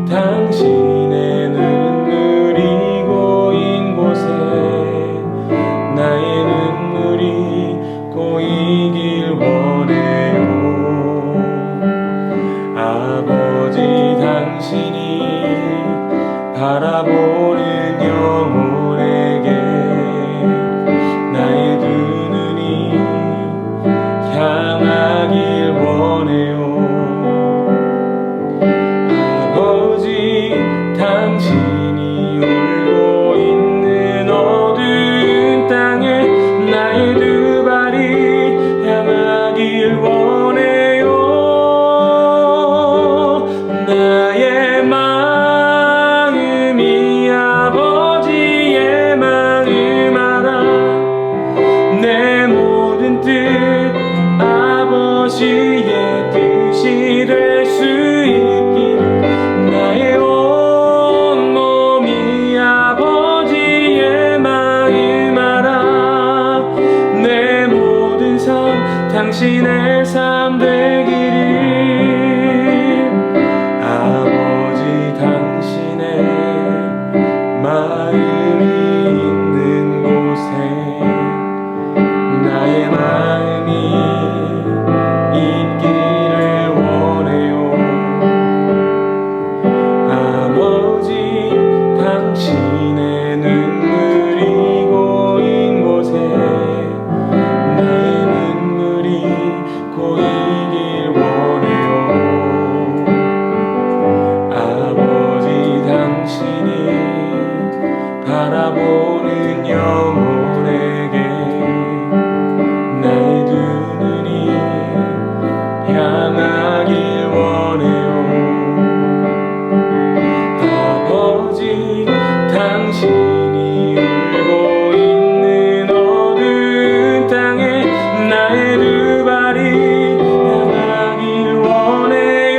당신의 눈물이 고인 곳에 나의 눈물이 고이길 원해요. 아버지 당신이 바라보는 영혼에게 나의 두 눈이 향하길 원해요. 아버지 당신이 울고 있는 어두운 땅에 나의 두 발이 향하길 원해요. 나의 마음이 아버지의 마음 알아. 내 모든 뜻 아버지의 뜻이 될 수 있기를. 나의 온 몸이 아버지의 마음 알아. 내 모든 삶 당신의 삶 되기를. 아버지 당신의 마음이 있는 곳에 나의 마음이 있기를 원해요. 아버지 당신의 눈물이 고인 곳에 나의 눈물이 고이길 원해요. 아버지 당신이 바라보는 영혼에게 나의 두 눈이 향하길 원해요. 아버지 당신이 울고 있는 어두운 땅에 나의 두 발이 향하길 원해요.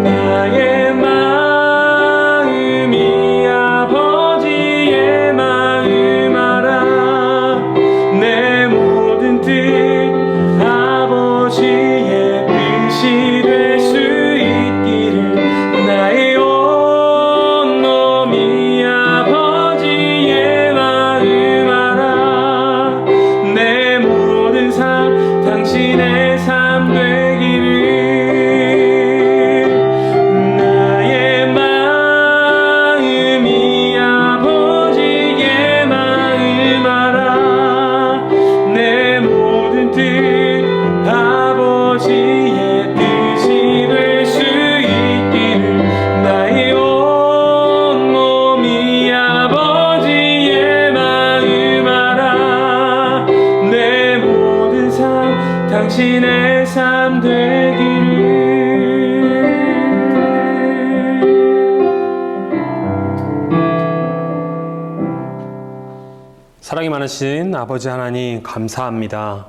나의 마음이 아버지의 마음 알아. 내 모든 뜻 아버지의 뜻이 될 수 있기를. 나의 온 몸이 아버지의 마음 알아. 내 모든 삶 당신의 삶 되기를. 나의 마음이 아버지의 마음 알아. 내 모든 뜻 아버지의 뜻이 될 수 있기를. 나의 온 몸이 아버지의 마음 알아. 내 모든 삶 당신의 삶 되기를. 사랑이 많으신 아버지 하나님 감사합니다.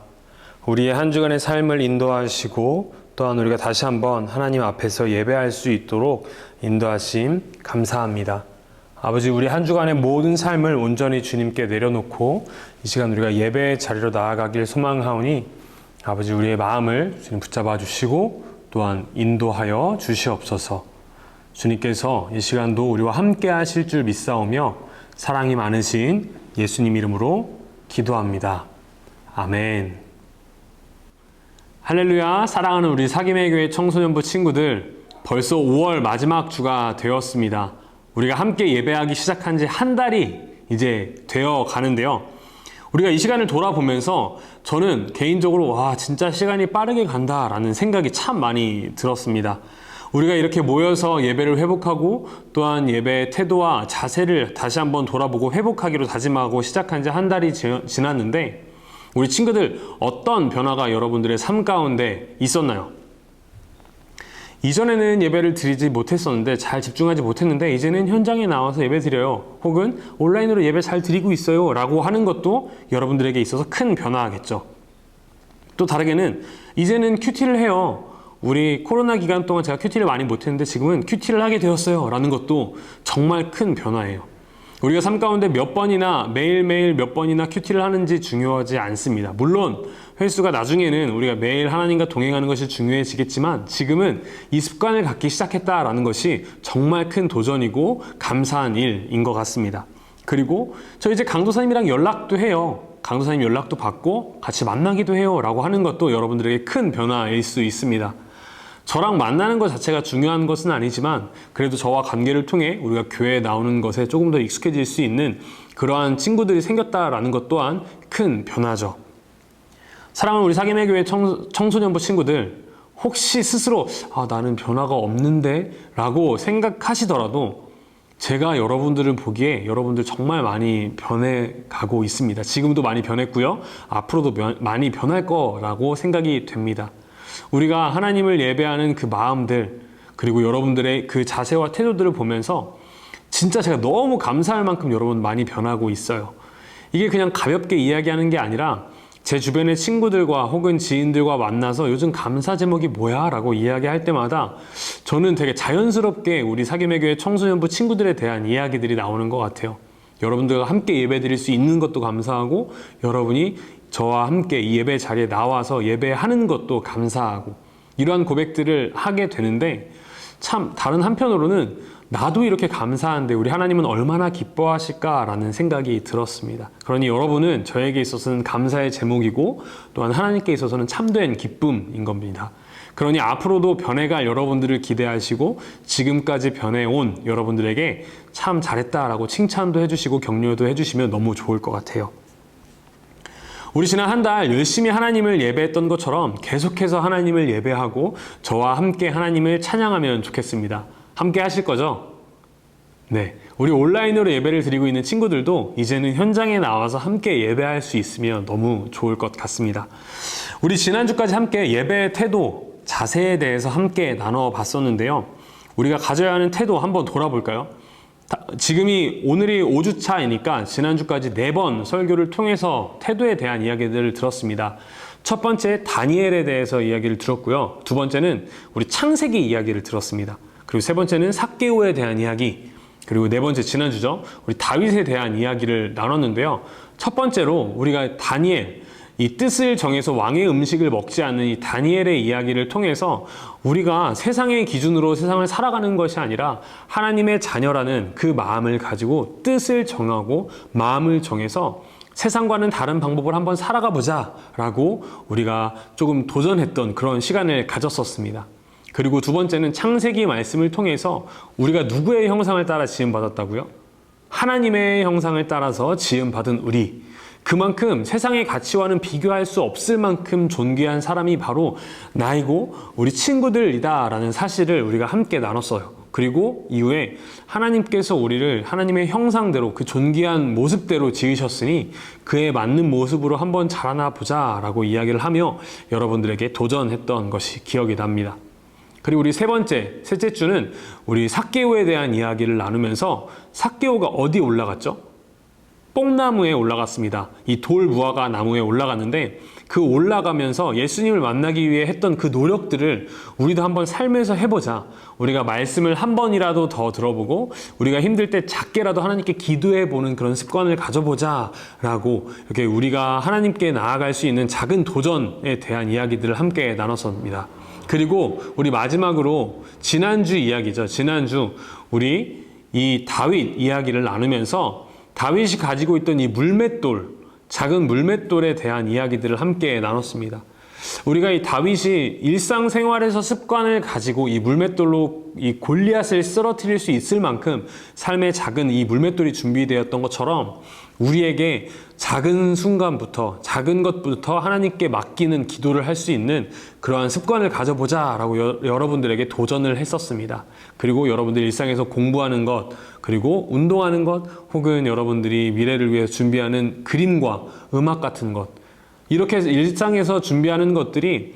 우리의 한 주간의 삶을 인도하시고 또한 우리가 다시 한번 하나님 앞에서 예배할 수 있도록 인도하심 감사합니다. 아버지, 우리 한 주간의 모든 삶을 온전히 주님께 내려놓고 이 시간 우리가 예배의 자리로 나아가길 소망하오니 아버지, 우리의 마음을 주님 붙잡아 주시고 또한 인도하여 주시옵소서. 주님께서 이 시간도 우리와 함께 하실 줄 믿사오며 사랑이 많으신 예수님 이름으로 기도합니다. 아멘. 할렐루야. 사랑하는 우리 사김의 교회 청소년부 친구들, 벌써 5월 마지막 주가 되었습니다. 우리가 함께 예배하기 시작한 지 한 달이 이제 되어 가는데요. 우리가 이 시간을 돌아보면서 저는 개인적으로 와, 진짜 시간이 빠르게 간다라는 생각이 참 많이 들었습니다. 우리가 이렇게 모여서 예배를 회복하고 또한 예배의 태도와 자세를 다시 한번 돌아보고 회복하기로 다짐하고 시작한 지 한 달이 지났는데 우리 친구들 어떤 변화가 여러분들의 삶 가운데 있었나요? 이전에는 예배를 드리지 못했었는데 잘 집중하지 못했는데 이제는 현장에 나와서 예배 드려요. 혹은 온라인으로 예배 잘 드리고 있어요 라고 하는 것도 여러분들에게 있어서 큰 변화겠죠. 또 다르게는 이제는 큐티를 해요. 우리 코로나 기간 동안 제가 큐티를 많이 못했는데 지금은 큐티를 하게 되었어요 라는 것도 정말 큰 변화예요. 우리가 삶 가운데 몇 번이나 매일매일 몇 번이나 큐티를 하는지 중요하지 않습니다. 물론 횟수가 나중에는 우리가 매일 하나님과 동행하는 것이 중요해지겠지만 지금은 이 습관을 갖기 시작했다라는 것이 정말 큰 도전이고 감사한 일인 것 같습니다. 그리고 저 이제 강도사님이랑 연락도 해요. 강도사님 연락도 받고 같이 만나기도 해요 라고 하는 것도 여러분들에게 큰 변화일 수 있습니다. 저랑 만나는 것 자체가 중요한 것은 아니지만 그래도 저와 관계를 통해 우리가 교회에 나오는 것에 조금 더 익숙해질 수 있는 그러한 친구들이 생겼다라는 것 또한 큰 변화죠. 사랑하는 우리 사김의 교회 청소년부 친구들, 혹시 스스로 나는 변화가 없는데 라고 생각하시더라도 제가 여러분들을 보기에 여러분들 정말 많이 변해가고 있습니다. 지금도 많이 변했고요. 앞으로도 많이 변할 거라고 생각이 됩니다. 우리가 하나님을 예배하는 그 마음들, 그리고 여러분들의 그 자세와 태도들을 보면서 진짜 제가 너무 감사할 만큼 여러분 많이 변하고 있어요. 이게 그냥 가볍게 이야기하는 게 아니라 제 주변의 친구들과 혹은 지인들과 만나서 요즘 감사 제목이 뭐야? 라고 이야기할 때마다 저는 되게 자연스럽게 우리 사김의 교회 청소년부 친구들에 대한 이야기들이 나오는 것 같아요. 여러분들과 함께 예배 드릴 수 있는 것도 감사하고 여러분이 저와 함께 이 예배 자리에 나와서 예배하는 것도 감사하고 이러한 고백들을 하게 되는데 참 다른 한편으로는 나도 이렇게 감사한데 우리 하나님은 얼마나 기뻐하실까라는 생각이 들었습니다. 그러니 여러분은 저에게 있어서는 감사의 제목이고 또한 하나님께 있어서는 참된 기쁨인 겁니다. 그러니 앞으로도 변해갈 여러분들을 기대하시고 지금까지 변해온 여러분들에게 참 잘했다라고 칭찬도 해주시고 격려도 해주시면 너무 좋을 것 같아요. 우리 지난 한 달 열심히 하나님을 예배했던 것처럼 계속해서 하나님을 예배하고 저와 함께 하나님을 찬양하면 좋겠습니다. 함께 하실 거죠? 네. 우리 온라인으로 예배를 드리고 있는 친구들도 이제는 현장에 나와서 함께 예배할 수 있으면 너무 좋을 것 같습니다. 우리 지난주까지 함께 예배의 태도, 자세에 대해서 함께 나눠봤었는데요. 우리가 가져야 하는 태도 한번 돌아볼까요? 오늘이 5주차이니까 지난주까지 4번 설교를 통해서 태도에 대한 이야기들을 들었습니다. 첫 번째 다니엘에 대해서 이야기를 들었고요. 두 번째는 우리 창세기 이야기를 들었습니다. 그리고 세 번째는 삭개오에 대한 이야기, 그리고 네 번째 지난주죠. 우리 다윗에 대한 이야기를 나눴는데요. 첫 번째로 우리가 다니엘, 이 뜻을 정해서 왕의 음식을 먹지 않는 이 다니엘의 이야기를 통해서 우리가 세상의 기준으로 세상을 살아가는 것이 아니라 하나님의 자녀라는 그 마음을 가지고 뜻을 정하고 마음을 정해서 세상과는 다른 방법을 한번 살아가 보자 라고 우리가 조금 도전했던 그런 시간을 가졌었습니다. 그리고 두 번째는 창세기 말씀을 통해서 우리가 누구의 형상을 따라 지음받았다고요? 하나님의 형상을 따라서 지음받은 우리, 그만큼 세상의 가치와는 비교할 수 없을 만큼 존귀한 사람이 바로 나이고 우리 친구들이다 라는 사실을 우리가 함께 나눴어요. 그리고 이후에 하나님께서 우리를 하나님의 형상대로 그 존귀한 모습대로 지으셨으니 그에 맞는 모습으로 한번 자라나 보자 라고 이야기를 하며 여러분들에게 도전했던 것이 기억이 납니다. 그리고 우리 셋째 주는 우리 삭개오에 대한 이야기를 나누면서 삭개오가 어디에 올라갔죠? 뽕나무에 올라갔습니다. 이 돌 무화과 나무에 올라갔는데 그 올라가면서 예수님을 만나기 위해 했던 그 노력들을 우리도 한번 삶에서 해보자. 우리가 말씀을 한 번이라도 더 들어보고 우리가 힘들 때 작게라도 하나님께 기도해보는 그런 습관을 가져보자 라고 이렇게 우리가 하나님께 나아갈 수 있는 작은 도전에 대한 이야기들을 함께 나눴습니다. 그리고 우리 마지막으로 지난주 이야기죠. 지난주 우리 이 다윗 이야기를 나누면서 다윗이 가지고 있던 이 물맷돌, 작은 물맷돌에 대한 이야기들을 함께 나눴습니다. 우리가 이 다윗이 일상생활에서 습관을 가지고 이 물맷돌로 이 골리앗을 쓰러뜨릴 수 있을 만큼 삶의 작은 이 물맷돌이 준비되었던 것처럼 우리에게 작은 순간부터 작은 것부터 하나님께 맡기는 기도를 할 수 있는 그러한 습관을 가져보자 라고 여러분들에게 도전을 했었습니다. 그리고 여러분들 일상에서 공부하는 것, 그리고 운동하는 것, 혹은 여러분들이 미래를 위해 준비하는 그림과 음악 같은 것, 이렇게 일상에서 준비하는 것들이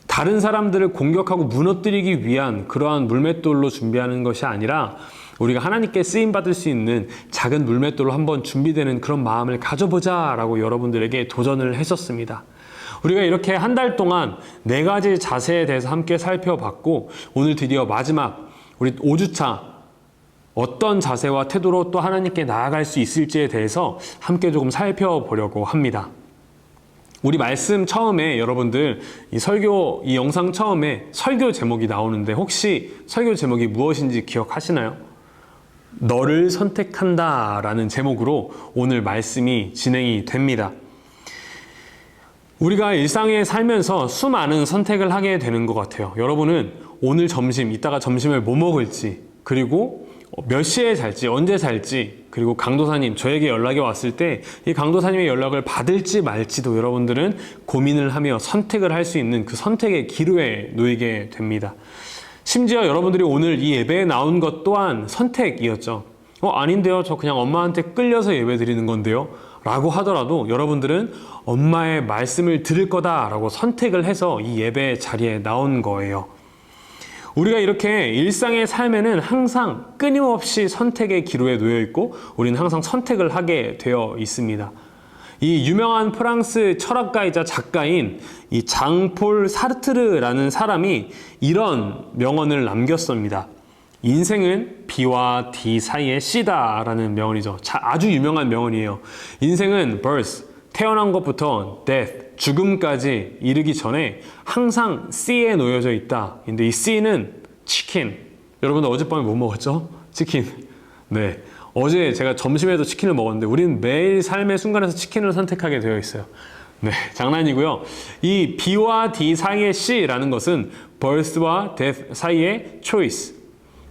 다른 사람들을 공격하고 무너뜨리기 위한 그러한 물맷돌로 준비하는 것이 아니라 우리가 하나님께 쓰임받을 수 있는 작은 물맷돌로 한번 준비되는 그런 마음을 가져보자 라고 여러분들에게 도전을 했었습니다. 우리가 이렇게 한 달 동안 4가지 자세에 대해서 함께 살펴봤고 오늘 드디어 마지막 우리 5주차 어떤 자세와 태도로 또 하나님께 나아갈 수 있을지에 대해서 함께 조금 살펴보려고 합니다. 우리 말씀 처음에 여러분들 이 영상 처음에 설교 제목이 나오는데 혹시 설교 제목이 무엇인지 기억하시나요? 너를 선택한다 라는 제목으로 오늘 말씀이 진행이 됩니다. 우리가 일상에 살면서 수많은 선택을 하게 되는 것 같아요. 여러분은 오늘 점심, 이따가 점심을 뭐 먹을지, 그리고 몇 시에 잘지, 언제 잘지, 그리고 강도사님, 저에게 연락이 왔을 때 이 강도사님의 연락을 받을지 말지도 여러분들은 고민을 하며 선택을 할 수 있는 그 선택의 기로에 놓이게 됩니다. 심지어 여러분들이 오늘 이 예배에 나온 것 또한 선택이었죠. 아닌데요. 저 그냥 엄마한테 끌려서 예배 드리는 건데요. 라고 하더라도 여러분들은 엄마의 말씀을 들을 거다라고 선택을 해서 이 예배 자리에 나온 거예요. 우리가 이렇게 일상의 삶에는 항상 끊임없이 선택의 기로에 놓여 있고 우리는 항상 선택을 하게 되어 있습니다. 이 유명한 프랑스 철학가이자 작가인 이 장폴 사르트르라는 사람이 이런 명언을 남겼습니다. 인생은 B와 D 사이의 C다라는 명언이죠. 아주 유명한 명언이에요. 인생은 birth, 태어난 것부터 death, 죽음까지 이르기 전에 항상 C에 놓여져 있다. 근데 이 C는 치킨. 여러분들 어젯밤에 뭐 먹었죠? 치킨. 네. 어제 제가 점심에도 치킨을 먹었는데 우리는 매일 삶의 순간에서 치킨을 선택하게 되어 있어요. 네, 장난이고요. 이 B와 D 사이의 C라는 것은 birth와 death 사이의 choice.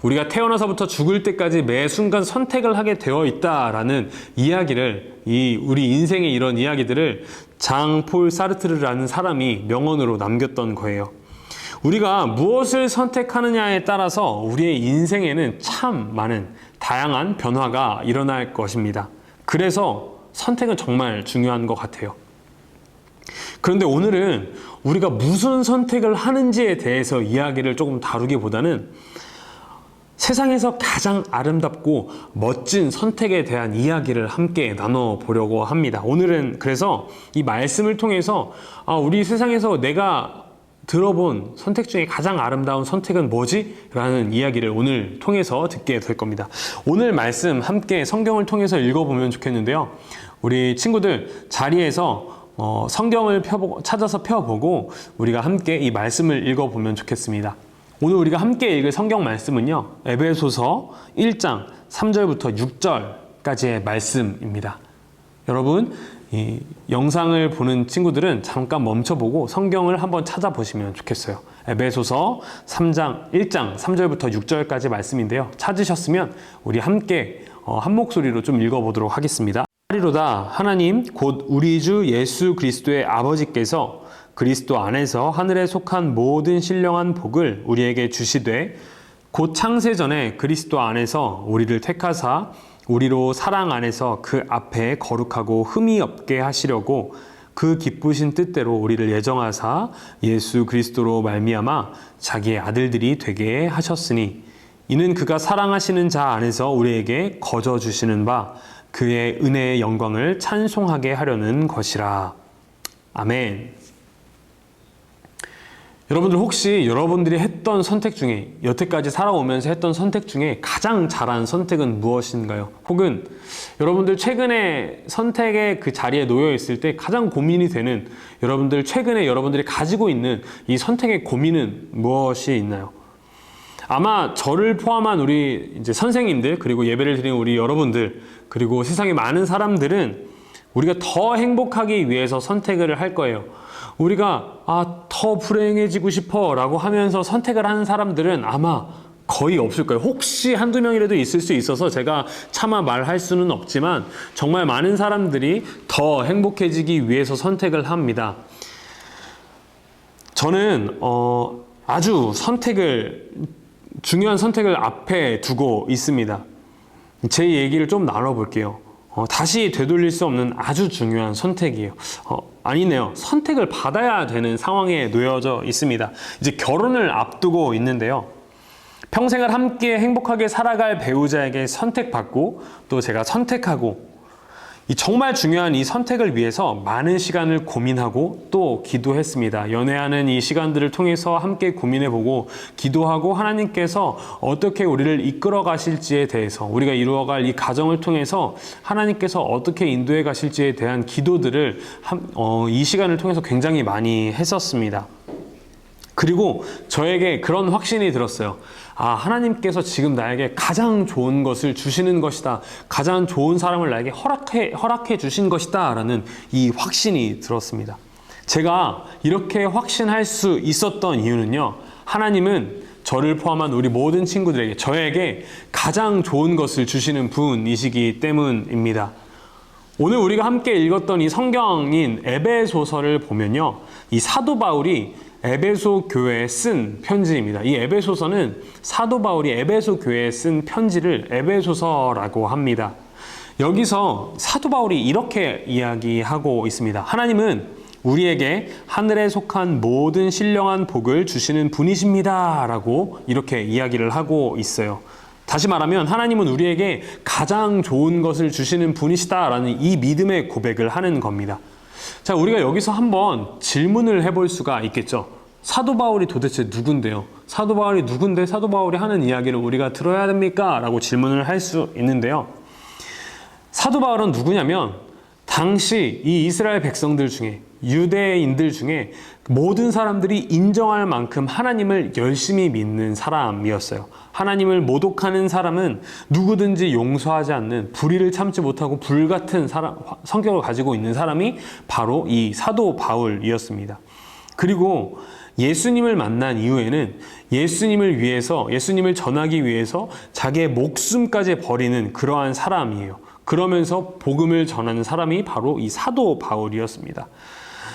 우리가 태어나서부터 죽을 때까지 매 순간 선택을 하게 되어 있다라는 이야기를, 우리 인생의 이런 이야기들을 장폴 사르트르라는 사람이 명언으로 남겼던 거예요. 우리가 무엇을 선택하느냐에 따라서 우리의 인생에는 참 많은 다양한 변화가 일어날 것입니다. 그래서 선택은 정말 중요한 것 같아요. 그런데 오늘은 우리가 무슨 선택을 하는지에 대해서 이야기를 조금 다루기보다는 세상에서 가장 아름답고 멋진 선택에 대한 이야기를 함께 나눠보려고 합니다. 오늘은 그래서 이 말씀을 통해서 우리 세상에서 내가 들어본 선택 중에 가장 아름다운 선택은 뭐지? 라는 이야기를 오늘 통해서 듣게 될 겁니다. 오늘 말씀 함께 성경을 통해서 읽어보면 좋겠는데요. 우리 친구들 자리에서 성경을 찾아서 펴보고 우리가 함께 이 말씀을 읽어보면 좋겠습니다. 오늘 우리가 함께 읽을 성경 말씀은요, 에베소서 1장 3절부터 6절까지의 말씀입니다. 여러분, 이 영상을 보는 친구들은 잠깐 멈춰보고 성경을 한번 찾아보시면 좋겠어요. 에베소서 1장 3절부터 6절까지 말씀인데요. 찾으셨으면 우리 함께 한 목소리로 좀 읽어보도록 하겠습니다. 하리로다 하나님 곧 우리 주 예수 그리스도의 아버지께서 그리스도 안에서 하늘에 속한 모든 신령한 복을 우리에게 주시되 곧 창세전에 그리스도 안에서 우리를 택하사 우리로 사랑 안에서 그 앞에 거룩하고 흠이 없게 하시려고 그 기쁘신 뜻대로 우리를 예정하사 예수 그리스도로 말미암아 자기의 아들들이 되게 하셨으니 이는 그가 사랑하시는 자 안에서 우리에게 거저 주시는 바 그의 은혜의 영광을 찬송하게 하려는 것이라. 아멘. 여러분들 혹시 여러분들이 했던 선택 중에 여태까지 살아오면서 했던 선택 중에 가장 잘한 선택은 무엇인가요? 혹은 여러분들 최근에 선택의 그 자리에 놓여 있을 때 가장 고민이 되는 여러분들 최근에 여러분들이 가지고 있는 이 선택의 고민은 무엇이 있나요? 아마 저를 포함한 우리 이제 선생님들 그리고 예배를 드리는 우리 여러분들 그리고 세상의 많은 사람들은 우리가 더 행복하기 위해서 선택을 할 거예요. 우리가 더 불행해지고 싶어 라고 하면서 선택을 하는 사람들은 아마 거의 없을 거예요. 혹시 한두 명이라도 있을 수 있어서 제가 차마 말할 수는 없지만 정말 많은 사람들이 더 행복해지기 위해서 선택을 합니다. 저는 아주 중요한 선택을 앞에 두고 있습니다. 제 얘기를 좀 나눠볼게요. 다시 되돌릴 수 없는 아주 중요한 선택이에요. 아니네요. 선택을 받아야 되는 상황에 놓여져 있습니다. 이제 결혼을 앞두고 있는데요. 평생을 함께 행복하게 살아갈 배우자에게 선택받고 또 제가 선택하고 이 정말 중요한 이 선택을 위해서 많은 시간을 고민하고 또 기도했습니다. 연애하는 이 시간들을 통해서 함께 고민해보고 기도하고 하나님께서 어떻게 우리를 이끌어 가실지에 대해서 우리가 이루어갈 이 가정을 통해서 하나님께서 어떻게 인도해 가실지에 대한 기도들을 이 시간을 통해서 굉장히 많이 했었습니다. 그리고 저에게 그런 확신이 들었어요. 하나님께서 지금 나에게 가장 좋은 것을 주시는 것이다. 가장 좋은 사람을 나에게 허락해 주신 것이다. 라는 이 확신이 들었습니다. 제가 이렇게 확신할 수 있었던 이유는요. 하나님은 저를 포함한 우리 모든 친구들에게, 저에게 가장 좋은 것을 주시는 분이시기 때문입니다. 오늘 우리가 함께 읽었던 이 성경인 에베소서를 보면요. 이 사도 바울이 에베소 교회에 쓴 편지입니다. 이 에베소서는 사도 바울이 에베소 교회에 쓴 편지를 에베소서라고 합니다. 여기서 사도 바울이 이렇게 이야기하고 있습니다. 하나님은 우리에게 하늘에 속한 모든 신령한 복을 주시는 분이십니다. 라고 이렇게 이야기를 하고 있어요. 다시 말하면 하나님은 우리에게 가장 좋은 것을 주시는 분이시다라는 이 믿음의 고백을 하는 겁니다. 자, 우리가 여기서 한번 질문을 해볼 수가 있겠죠. 사도 바울이 도대체 누군데요? 사도 바울이 누군데 사도 바울이 하는 이야기를 우리가 들어야 됩니까? 라고 질문을 할 수 있는데요. 사도 바울은 누구냐면 당시 이 이스라엘 백성들 중에, 유대인들 중에 모든 사람들이 인정할 만큼 하나님을 열심히 믿는 사람이었어요. 하나님을 모독하는 사람은 누구든지 용서하지 않는, 불의를 참지 못하고 불같은 성격을 가지고 있는 사람이 바로 이 사도 바울이었습니다. 그리고 예수님을 만난 이후에는 예수님을 위해서, 예수님을 전하기 위해서 자기의 목숨까지 버리는 그러한 사람이에요. 그러면서 복음을 전하는 사람이 바로 이 사도 바울이었습니다.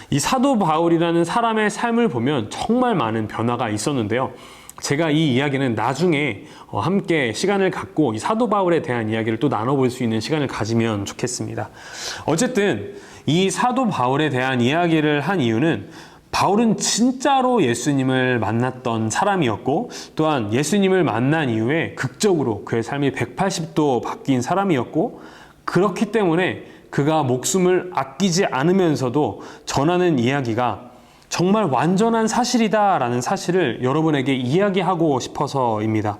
이 사도 바울이라는 사람의 삶을 보면 정말 많은 변화가 있었는데요. 제가 이 이야기는 나중에 함께 시간을 갖고 이 사도 바울에 대한 이야기를 또 나눠볼 수 있는 시간을 가지면 좋겠습니다. 어쨌든 이 사도 바울에 대한 이야기를 한 이유는 바울은 진짜로 예수님을 만났던 사람이었고 또한 예수님을 만난 이후에 극적으로 그의 삶이 180도 바뀐 사람이었고 그렇기 때문에 그가 목숨을 아끼지 않으면서도 전하는 이야기가 정말 완전한 사실이다라는 사실을 여러분에게 이야기하고 싶어서입니다.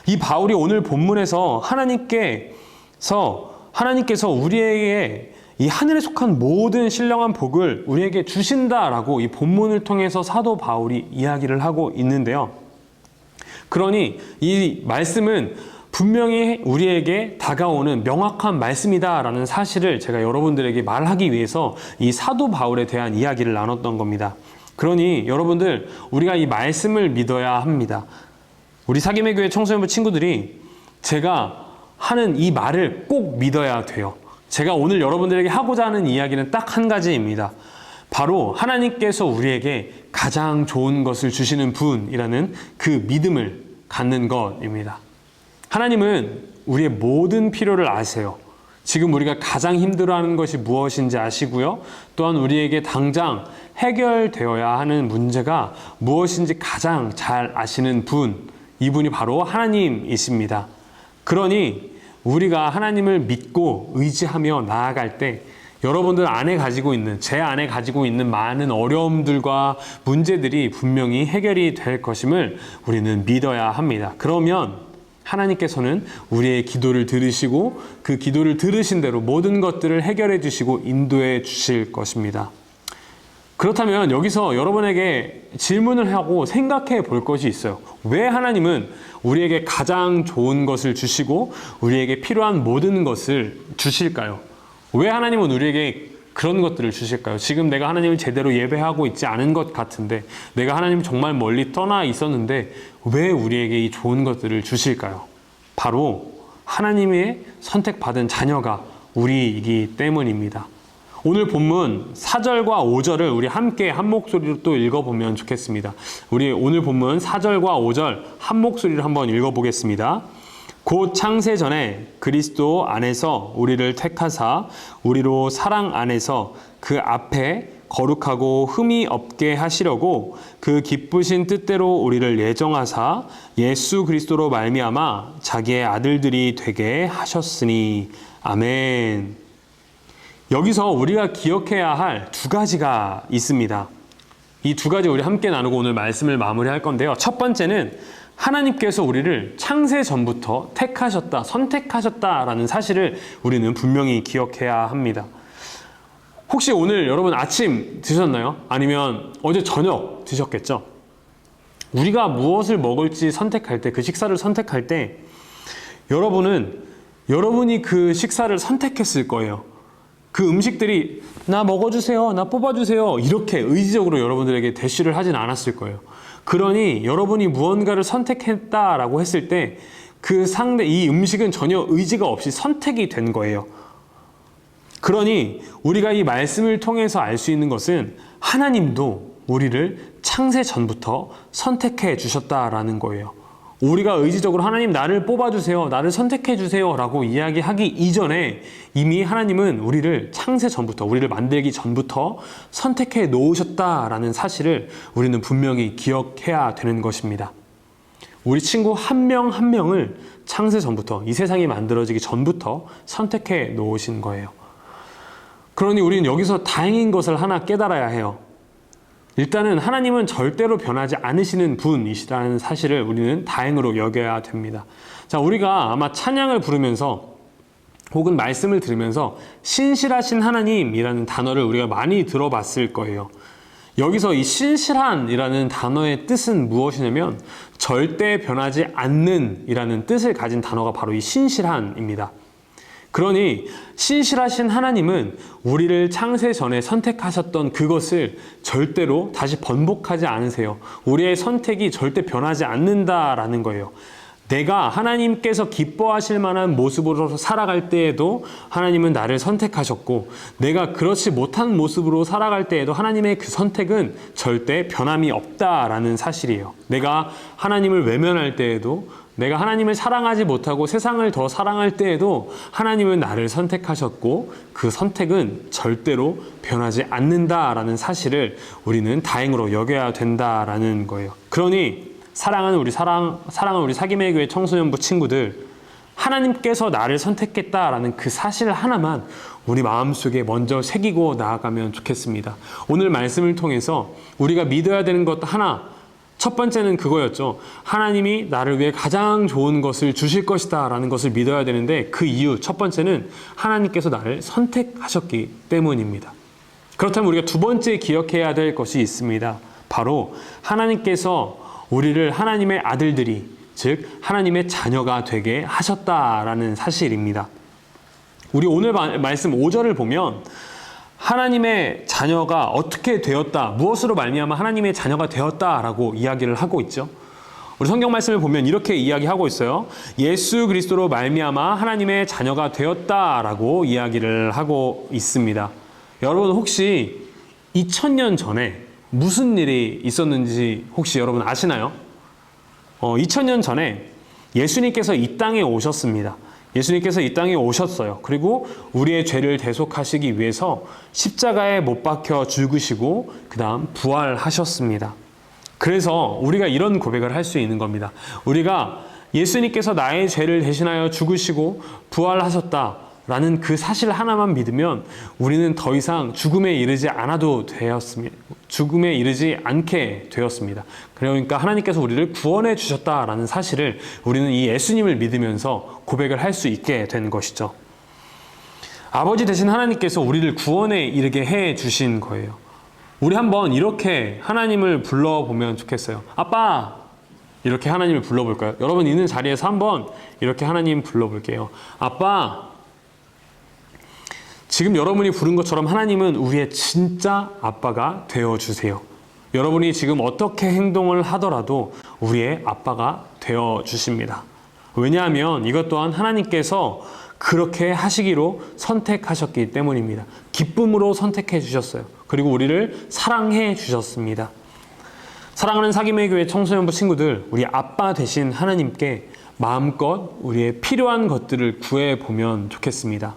이 바울이 오늘 본문에서 하나님께서 우리에게 이 하늘에 속한 모든 신령한 복을 우리에게 주신다라고 이 본문을 통해서 사도 바울이 이야기를 하고 있는데요. 그러니 이 말씀은 분명히 우리에게 다가오는 명확한 말씀이다라는 사실을 제가 여러분들에게 말하기 위해서 이 사도 바울에 대한 이야기를 나눴던 겁니다. 그러니 여러분들, 우리가 이 말씀을 믿어야 합니다. 우리 사김의 교회 청소년부 친구들이 제가 하는 이 말을 꼭 믿어야 돼요. 제가 오늘 여러분들에게 하고자 하는 이야기는 딱 한 가지입니다. 바로 하나님께서 우리에게 가장 좋은 것을 주시는 분이라는 그 믿음을 갖는 것입니다. 하나님은 우리의 모든 필요를 아세요. 지금 우리가 가장 힘들어하는 것이 무엇인지 아시고요. 또한 우리에게 당장 해결되어야 하는 문제가 무엇인지 가장 잘 아시는 분, 이분이 바로 하나님이십니다. 그러니 우리가 하나님을 믿고 의지하며 나아갈 때 여러분들 안에 가지고 있는, 제 안에 가지고 있는 많은 어려움들과 문제들이 분명히 해결이 될 것임을 우리는 믿어야 합니다. 그러면 하나님께서는 우리의 기도를 들으시고 그 기도를 들으신 대로 모든 것들을 해결해 주시고 인도해 주실 것입니다. 그렇다면 여기서 여러분에게 질문을 하고 생각해 볼 것이 있어요. 왜 하나님은 우리에게 가장 좋은 것을 주시고 우리에게 필요한 모든 것을 주실까요? 왜 하나님은 우리에게 그런 것들을 주실까요? 지금 내가 하나님을 제대로 예배하고 있지 않은 것 같은데, 내가 하나님 정말 멀리 떠나 있었는데 왜 우리에게 이 좋은 것들을 주실까요? 바로 하나님의 선택받은 자녀가 우리이기 때문입니다. 오늘 본문 4절과 5절을 우리 함께 한 목소리로 또 읽어보면 좋겠습니다. 우리 오늘 본문 4절과 5절 한 목소리로 한번 읽어보겠습니다. 곧 창세 전에 그리스도 안에서 우리를 택하사 우리로 사랑 안에서 그 앞에 거룩하고 흠이 없게 하시려고 그 기쁘신 뜻대로 우리를 예정하사 예수 그리스도로 말미암아 자기의 아들들이 되게 하셨으니. 아멘. 여기서 우리가 기억해야 할 두 가지가 있습니다. 이 두 가지 우리 함께 나누고 오늘 말씀을 마무리할 건데요. 첫 번째는 하나님께서 우리를 창세 전부터 택하셨다, 선택하셨다라는 사실을 우리는 분명히 기억해야 합니다. 혹시 오늘 여러분 아침 드셨나요? 아니면 어제 저녁 드셨겠죠? 우리가 무엇을 먹을지 선택할 때, 그 식사를 선택할 때 여러분이 그 식사를 선택했을 거예요. 그 음식들이 나 먹어주세요, 나 뽑아주세요 이렇게 의지적으로 여러분들에게 대시를 하진 않았을 거예요. 그러니 여러분이 무언가를 선택했다라고 했을 때 그 이 음식은 전혀 의지가 없이 선택이 된 거예요. 그러니 우리가 이 말씀을 통해서 알 수 있는 것은 하나님도 우리를 창세 전부터 선택해 주셨다라는 거예요. 우리가 의지적으로 하나님 나를 뽑아주세요, 나를 선택해 주세요 라고 이야기하기 이전에 이미 하나님은 우리를 창세 전부터, 우리를 만들기 전부터 선택해 놓으셨다라는 사실을 우리는 분명히 기억해야 되는 것입니다. 우리 친구 한 명 한 명을 창세 전부터, 이 세상이 만들어지기 전부터 선택해 놓으신 거예요. 그러니 우리는 여기서 다행인 것을 하나 깨달아야 해요. 일단은 하나님은 절대로 변하지 않으시는 분이시라는 사실을 우리는 다행으로 여겨야 됩니다. 자, 우리가 아마 찬양을 부르면서 혹은 말씀을 들으면서 신실하신 하나님이라는 단어를 우리가 많이 들어봤을 거예요. 여기서 이 신실한이라는 단어의 뜻은 무엇이냐면 절대 변하지 않는 이라는 뜻을 가진 단어가 바로 이 신실한입니다. 그러니 신실하신 하나님은 우리를 창세 전에 선택하셨던 그것을 절대로 다시 번복하지 않으세요. 우리의 선택이 절대 변하지 않는다라는 거예요. 내가 하나님께서 기뻐하실 만한 모습으로 살아갈 때에도 하나님은 나를 선택하셨고, 내가 그렇지 못한 모습으로 살아갈 때에도 하나님의 그 선택은 절대 변함이 없다라는 사실이에요. 내가 하나님을 외면할 때에도, 내가 하나님을 사랑하지 못하고 세상을 더 사랑할 때에도 하나님은 나를 선택하셨고 그 선택은 절대로 변하지 않는다라는 사실을 우리는 다행으로 여겨야 된다라는 거예요. 그러니 사랑하는 우리 사김의 교회 청소년부 친구들, 하나님께서 나를 선택했다라는 그 사실 하나만 우리 마음속에 먼저 새기고 나아가면 좋겠습니다. 오늘 말씀을 통해서 우리가 믿어야 되는 것 하나, 첫 번째는 그거였죠. 하나님이 나를 위해 가장 좋은 것을 주실 것이다 라는 것을 믿어야 되는데, 그 이유 첫 번째는 하나님께서 나를 선택하셨기 때문입니다. 그렇다면 우리가 두 번째 기억해야 될 것이 있습니다. 바로 하나님께서 우리를 하나님의 아들들이, 즉 하나님의 자녀가 되게 하셨다라는 사실입니다. 우리 오늘 말씀 5절을 보면 하나님의 자녀가 어떻게 되었다, 무엇으로 말미암아 하나님의 자녀가 되었다라고 이야기를 하고 있죠. 우리 성경 말씀을 보면 이렇게 이야기하고 있어요. 예수 그리스도로 말미암아 하나님의 자녀가 되었다라고 이야기를 하고 있습니다. 여러분 혹시 2000년 전에 무슨 일이 있었는지 혹시 여러분 아시나요? 2000년 전에 예수님께서 이 땅에 오셨습니다. 예수님께서 이 땅에 오셨어요. 그리고 우리의 죄를 대속하시기 위해서 십자가에 못 박혀 죽으시고 그 다음 부활하셨습니다. 그래서 우리가 이런 고백을 할 수 있는 겁니다. 우리가 예수님께서 나의 죄를 대신하여 죽으시고 부활하셨다라는 그 사실 하나만 믿으면 우리는 더 이상 죽음에 이르지 않아도 되었습니다. 죽음에 이르지 않게 되었습니다. 그러니까 하나님께서 우리를 구원해 주셨다라는 사실을 우리는 이 예수님을 믿으면서 고백을 할 수 있게 된 것이죠. 아버지 되신 하나님께서 우리를 구원에 이르게 해 주신 거예요. 우리 한번 이렇게 하나님을 불러보면 좋겠어요. 아빠! 이렇게 하나님을 불러볼까요? 여러분 있는 자리에서 한번 이렇게 하나님 불러볼게요. 아빠! 지금 여러분이 부른 것처럼 하나님은 우리의 진짜 아빠가 되어주세요. 여러분이 지금 어떻게 행동을 하더라도 우리의 아빠가 되어주십니다. 왜냐하면 이것 또한 하나님께서 그렇게 하시기로 선택하셨기 때문입니다. 기쁨으로 선택해 주셨어요. 그리고 우리를 사랑해 주셨습니다. 사랑하는 사김의 교회 청소년부 친구들, 우리 아빠 되신 하나님께 마음껏 우리의 필요한 것들을 구해보면 좋겠습니다.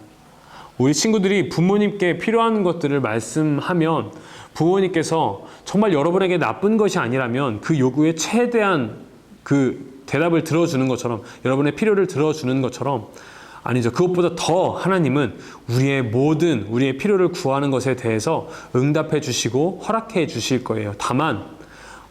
우리 친구들이 부모님께 필요한 것들을 말씀하면 부모님께서 정말 여러분에게 나쁜 것이 아니라면 그 요구에 최대한 그 대답을 들어주는 것처럼, 여러분의 필요를 들어주는 것처럼 아니죠. 그것보다 더 하나님은 우리의 필요를 구하는 것에 대해서 응답해 주시고 허락해 주실 거예요. 다만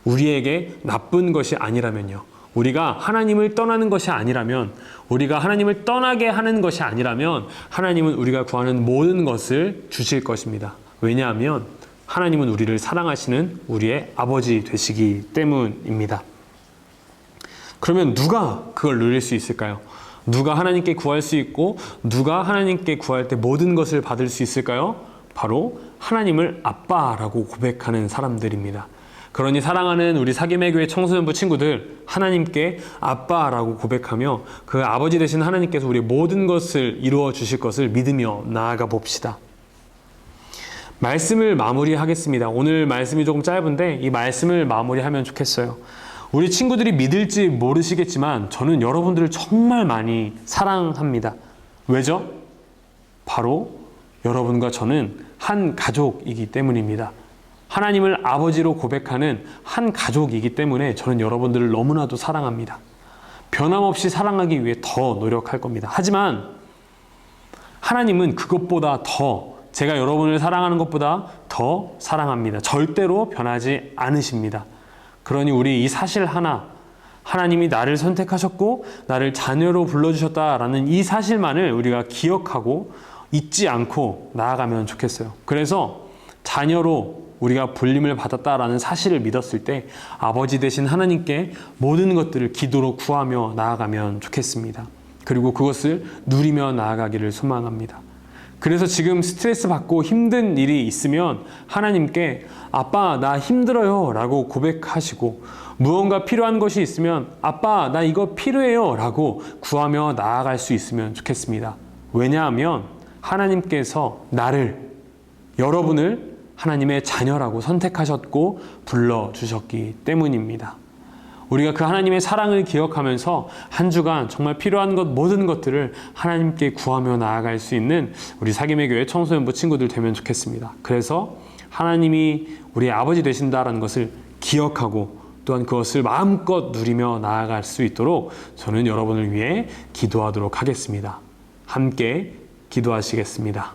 우리에게 나쁜 것이 아니라면요. 우리가 하나님을 떠나는 것이 아니라면, 우리가 하나님을 떠나게 하는 것이 아니라면 하나님은 우리가 구하는 모든 것을 주실 것입니다. 왜냐하면 하나님은 우리를 사랑하시는 우리의 아버지 되시기 때문입니다. 그러면 누가 그걸 누릴 수 있을까요? 누가 하나님께 구할 수 있고 누가 하나님께 구할 때 모든 것을 받을 수 있을까요? 바로 하나님을 아빠라고 고백하는 사람들입니다. 그러니 사랑하는 우리 사김의교회 청소년부 친구들, 하나님께 아빠라고 고백하며 그 아버지 되신 하나님께서 우리의 모든 것을 이루어 주실 것을 믿으며 나아가 봅시다. 말씀을 마무리하겠습니다. 오늘 말씀이 조금 짧은데 이 말씀을 마무리하면 좋겠어요. 우리 친구들이 믿을지 모르시겠지만 저는 여러분들을 정말 많이 사랑합니다. 왜죠? 바로 여러분과 저는 한 가족이기 때문입니다. 하나님을 아버지로 고백하는 한 가족이기 때문에 저는 여러분들을 너무나도 사랑합니다. 변함없이 사랑하기 위해 더 노력할 겁니다. 하지만 하나님은 그것보다 더, 제가 여러분을 사랑하는 것보다 더 사랑합니다. 절대로 변하지 않으십니다. 그러니 우리 이 사실 하나, 하나님이 나를 선택하셨고 나를 자녀로 불러주셨다라는 이 사실만을 우리가 기억하고 잊지 않고 나아가면 좋겠어요. 그래서 자녀로 우리가 불림을 받았다라는 사실을 믿었을 때 아버지 되신 하나님께 모든 것들을 기도로 구하며 나아가면 좋겠습니다. 그리고 그것을 누리며 나아가기를 소망합니다. 그래서 지금 스트레스 받고 힘든 일이 있으면 하나님께 아빠 나 힘들어요 라고 고백하시고, 무언가 필요한 것이 있으면 아빠 나 이거 필요해요 라고 구하며 나아갈 수 있으면 좋겠습니다. 왜냐하면 하나님께서 여러분을 하나님의 자녀라고 선택하셨고 불러주셨기 때문입니다. 우리가 그 하나님의 사랑을 기억하면서 한 주간 정말 필요한 것 모든 것들을 하나님께 구하며 나아갈 수 있는 우리 사김의 교회 청소년부 친구들 되면 좋겠습니다. 그래서 하나님이 우리의 아버지 되신다라는 것을 기억하고 또한 그것을 마음껏 누리며 나아갈 수 있도록 저는 여러분을 위해 기도하도록 하겠습니다. 함께 기도하시겠습니다.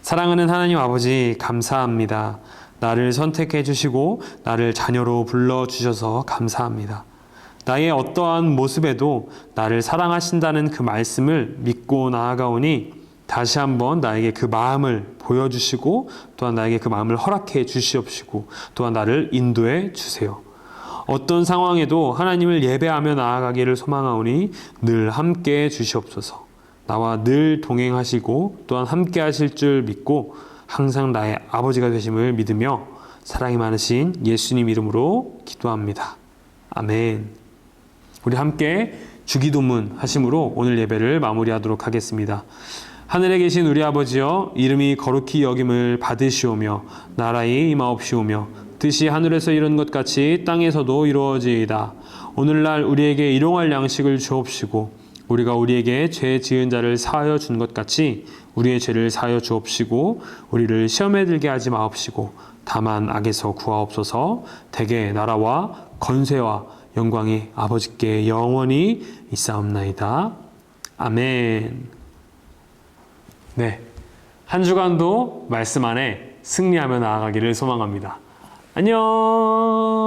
사랑하는 하나님 아버지, 감사합니다. 나를 선택해 주시고 나를 자녀로 불러주셔서 감사합니다. 나의 어떠한 모습에도 나를 사랑하신다는 그 말씀을 믿고 나아가오니 다시 한번 나에게 그 마음을 보여주시고 또한 나에게 그 마음을 허락해 주시옵시고 또한 나를 인도해 주세요. 어떤 상황에도 하나님을 예배하며 나아가기를 소망하오니 늘 함께 주시옵소서. 나와 늘 동행하시고 또한 함께 하실 줄 믿고 항상 나의 아버지가 되심을 믿으며 사랑이 많으신 예수님 이름으로 기도합니다. 아멘. 우리 함께 주기도문 하심으로 오늘 예배를 마무리하도록 하겠습니다. 하늘에 계신 우리 아버지여, 이름이 거룩히 여김을 받으시오며 나라의 임하옵시오며 뜻이 하늘에서 이룬 것 같이 땅에서도 이루어지이다. 오늘날 우리에게 일용할 양식을 주옵시고 우리가 우리에게 죄 지은 자를 사하여 준 것 같이 우리의 죄를 사하여 주옵시고 우리를 시험에 들게 하지 마옵시고 다만 악에서 구하옵소서. 대개 나라와 권세와 영광이 아버지께 영원히 있사옵나이다. 아멘. 네, 한 주간도 말씀 안에 승리하며 나아가기를 소망합니다. 안녕.